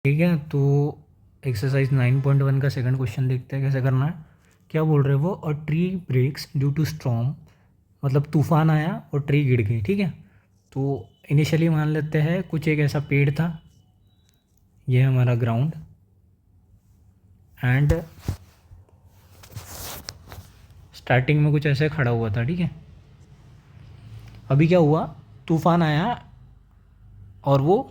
ठीक है, तो एक्सरसाइज 9.1 का सेकंड क्वेश्चन देखते हैं कैसे करना है। क्या बोल रहे हैं वो, a tree breaks due to storm, मतलब तूफान आया और ट्री गिर गई। ठीक है, तो इनिशियली मान लेते हैं कुछ एक ऐसा पेड़ था, ये है हमारा ग्राउंड, एंड स्टार्टिंग में कुछ ऐसे खड़ा हुआ था। ठीक है, अभी क्या हुआ, तूफान आया और वो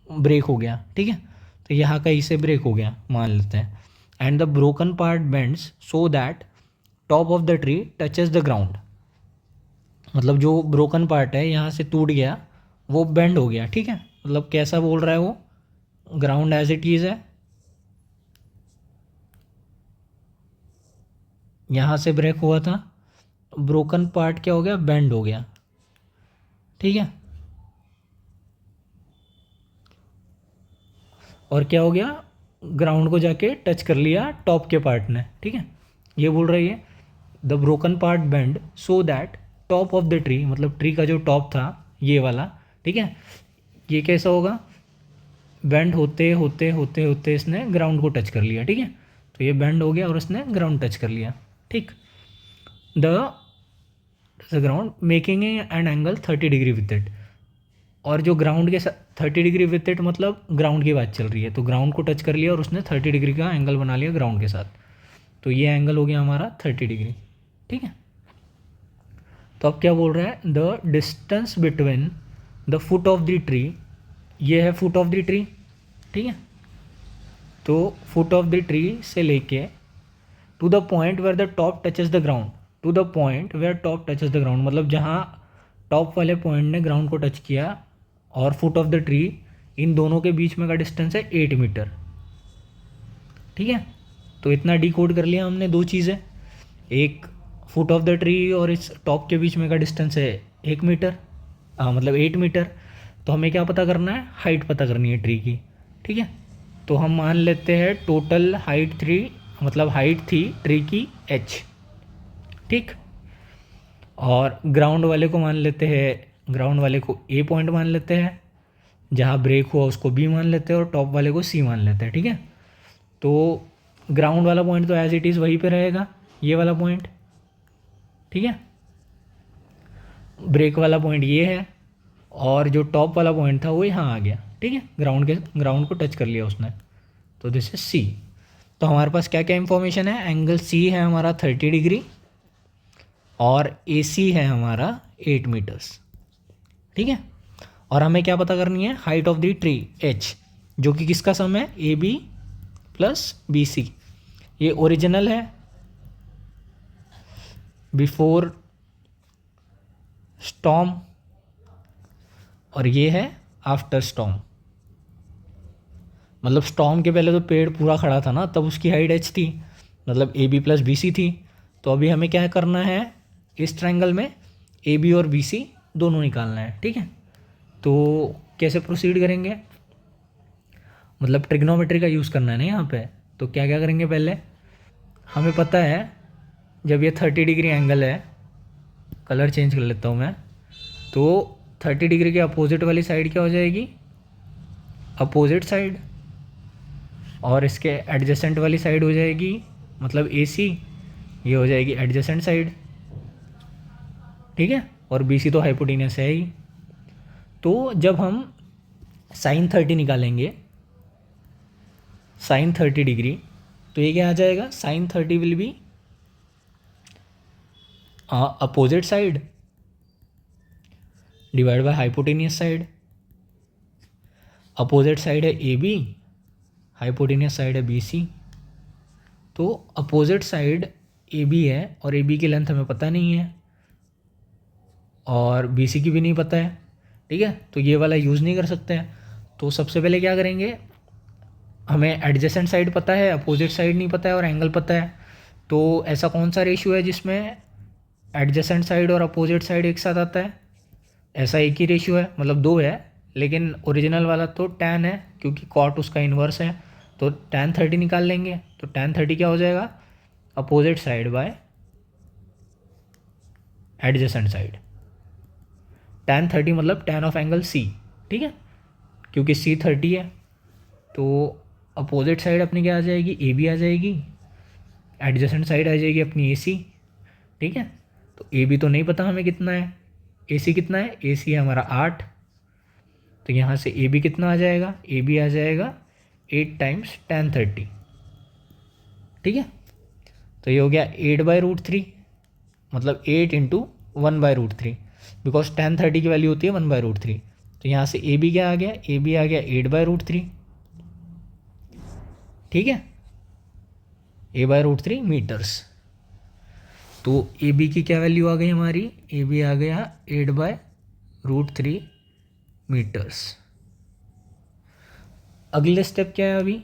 ब्रेक हो गया। ठीक है, तो यहाँ कहीं से ब्रेक हो गया मान लेते हैं, and the broken part bends so that top of the tree touches the ground, मतलब जो ब्रोकन पार्ट है यहाँ से टूट गया, वो बेंड हो गया। ठीक है, मतलब कैसा बोल रहा है वो, ग्राउंड एज इट इज़ है, यहाँ से ब्रेक हुआ था, ब्रोकन पार्ट क्या हो गया, बेंड हो गया। ठीक है, और क्या हो गया, ग्राउंड को जाके टच कर लिया टॉप के पार्ट ने। ठीक है, ये बोल रही है the broken part bend so that top of the tree, मतलब ट्री का जो टॉप था ये वाला। ठीक है, ये कैसा होगा, बेंड होते होते होते होते इसने ग्राउंड को टच कर लिया। ठीक है, तो ये बेंड हो गया और इसने ग्राउंड टच कर लिया। ठीक, the ground making an angle 30 degree with it, और जो ग्राउंड के साथ 30 डिग्री विथ इट, मतलब ग्राउंड की बात चल रही है, तो ग्राउंड को टच कर लिया और उसने 30 डिग्री का एंगल बना लिया ग्राउंड के साथ, तो ये एंगल हो गया हमारा 30 डिग्री। ठीक है, तो अब क्या बोल रहा है, the distance between the foot of the tree, ये है फुट ऑफ द ट्री। ठीक है, तो फुट ऑफ द ट्री से लेके to the point where the top touches the ground, to the point where top touches the ground, मतलब जहाँ top वाले पॉइंट ने ग्राउंड को टच किया और फुट ऑफ द ट्री, इन दोनों के बीच में का डिस्टेंस है 8 मीटर। ठीक है, तो इतना डिकोड कर लिया हमने दो चीज़ें, एक फुट ऑफ द ट्री और इस टॉप के बीच में का डिस्टेंस है 1 मीटर, मतलब 8 मीटर। तो हमें क्या पता करना है, हाइट पता करनी है ट्री की। ठीक है, तो हम मान लेते हैं टोटल हाइट थ्री, मतलब हाइट थी ट्री की h। ठीक, और ग्राउंड वाले को मान लेते हैं, ग्राउंड वाले को ए पॉइंट मान लेते हैं, जहाँ ब्रेक हुआ उसको बी मान लेते हैं और टॉप वाले को सी मान लेते हैं। ठीक है, तो ग्राउंड वाला पॉइंट तो एज इट इज़ वहीं पे रहेगा, ये वाला पॉइंट। ठीक है, ब्रेक वाला पॉइंट ये है, और जो टॉप वाला पॉइंट था वो यहाँ आ गया। ठीक है, ग्राउंड को टच कर लिया उसने, तो दिस इज सी। तो हमारे पास क्या क्या इंफॉर्मेशन है, एंगल सी है हमारा 30 डिग्री और ए सी है हमारा 8 मीटर्स। ठीक है, और हमें क्या पता करनी है, height of the tree H, जो कि किसका सम है, A B plus B C. ये ओरिजिनल है बिफोर स्टॉर्म, और ये है आफ्टर स्टॉर्म, मतलब स्टॉर्म के पहले तो पेड़ पूरा खड़ा था ना, तब उसकी हाइट एच थी, मतलब A B plus B C थी। तो अभी हमें क्या करना है, इस ट्रायंगल में ए बी और बी सी दोनों निकालना है। ठीक है, तो कैसे प्रोसीड करेंगे, मतलब ट्रिग्नोमेट्री का यूज़ करना है ना यहाँ पे। तो क्या क्या करेंगे, पहले हमें पता है जब ये 30 डिग्री एंगल है, कलर चेंज कर लेता हूँ मैं, तो 30 डिग्री के अपोजिट वाली साइड क्या हो जाएगी, अपोजिट साइड, और इसके एडजेसेंट वाली साइड हो जाएगी, मतलब ए सी, ये हो जाएगी एडजेसेंट साइड। ठीक है, और बी सी तो हाइपोटेनियस है ही। तो जब हम साइन 30 निकालेंगे, साइन 30 डिग्री, तो ये क्या आ जाएगा, sine 30 will be opposite side divide by hypotenuse side. Opposite side है ए बी, हाइपोटेनियस साइड है बी सी। तो अपोजिट साइड ए बी है और ए बी की लेंथ हमें पता नहीं है, और बी सी की भी नहीं पता है। ठीक है, तो ये वाला यूज़ नहीं कर सकते हैं। तो सबसे पहले क्या करेंगे, हमें एडजेसेंट साइड पता है, अपोजिट साइड नहीं पता है और एंगल पता है। तो ऐसा कौन सा रेशियो है जिसमें एडजेसेंट साइड और अपोजिट साइड एक साथ आता है, ऐसा एक ही रेशियो है, मतलब दो है, लेकिन ओरिजिनल वाला तो tan है क्योंकि कॉट उसका इन्वर्स है। तो tan 30 निकाल लेंगे, तो tan 30 क्या हो जाएगा, opposite side by adjacent side. tan 30 मतलब tan ऑफ एंगल C। ठीक है, क्योंकि C 30 है, तो अपोजिट साइड अपनी क्या आ जाएगी, ए बी आ जाएगी, एडजेसेंट साइड आ जाएगी अपनी ए सी, ठीक है। तो ए बी तो नहीं पता हमें कितना है, ए सी कितना है, ए सी है हमारा 8, तो यहाँ से ए बी कितना आ जाएगा, ए बी आ जाएगा 8 टाइम्स tan30, ठीक है। तो ये हो गया 8/√3, मतलब 8 इंटू 1/√3, बिकॉज tan30 की वैल्यू होती है 1/√3। तो यहाँ से ए बी क्या आ गया, ए बी आ गया 8/√3, ठीक है, a/√3 मीटर्स। तो ए बी की क्या वैल्यू आ गई हमारी, ए बी आ गया 8/√3 मीटर्स। अगले स्टेप क्या है अभी,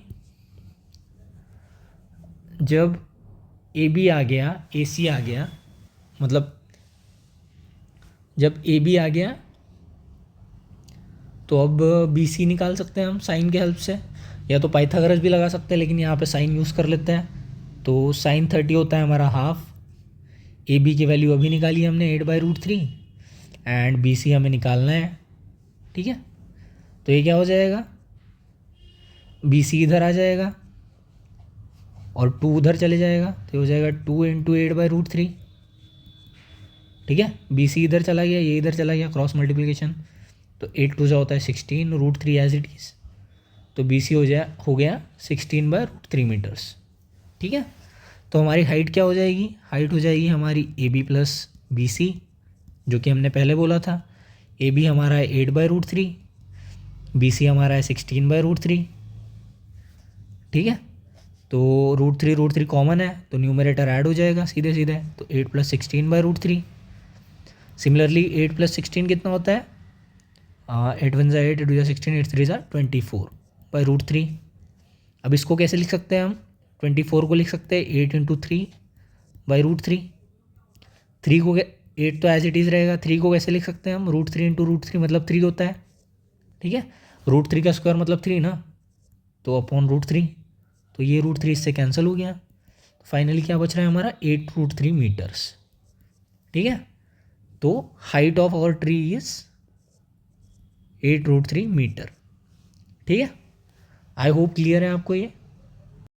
जब ए बी आ गया, ए सी आ गया, मतलब जब ए बी आ गया तो अब बी सी निकाल सकते हैं हम साइन के हेल्प से, या तो पाइथागोरस भी लगा सकते हैं, लेकिन यहाँ पे साइन यूज़ कर लेते हैं। तो sin30 होता है हमारा हाफ, ए बी की वैल्यू अभी निकाली हमने 8/√3, एंड बी सी हमें निकालना है, ठीक है। तो ये क्या हो जाएगा, बी सी इधर आ जाएगा और 2 उधर चले जाएगा, तो हो जाएगा 2 इंटू 8/√3, ठीक है। बी सी इधर चला गया, ये इधर चला गया, क्रॉस मल्टीप्लिकेशन, तो 8 2 होता है 16, √3 एज इट इज़, तो बी सी हो गया 16/√3 मीटर्स, ठीक है। तो हमारी हाइट क्या हो जाएगी, हाइट हो जाएगी हमारी A B plus B C, जो कि हमने पहले बोला था। ए बी हमारा है 8/√3, बी सी हमारा है 16/√3, ठीक है। तो √3 कॉमन है, तो न्यूमरेटर ऐड हो जाएगा सीधे सीधे, तो 8 + 16/√3। सिमिलरली 8 + 16 कितना होता है, 8 1 8, 8 2 16, 8 3 24/√3। अब इसको कैसे लिख सकते हैं हम, 24 को लिख सकते हैं 8 इंटू 3/√3। 3 को 8 तो एज इट इज़ रहेगा, 3 को कैसे लिख सकते हैं हम, √3 इंटू √3 मतलब 3 होता है, ठीक है। √3 का स्क्वायर मतलब 3 ना, तो अपॉन √3, तो ये √3 इससे कैंसिल हो गया। फाइनली क्या बच रहा है हमारा 8√3 मीटर्स, ठीक है। तो height of our tree is 8√3 metre, ठीक है। आई होप क्लियर है आपको ये।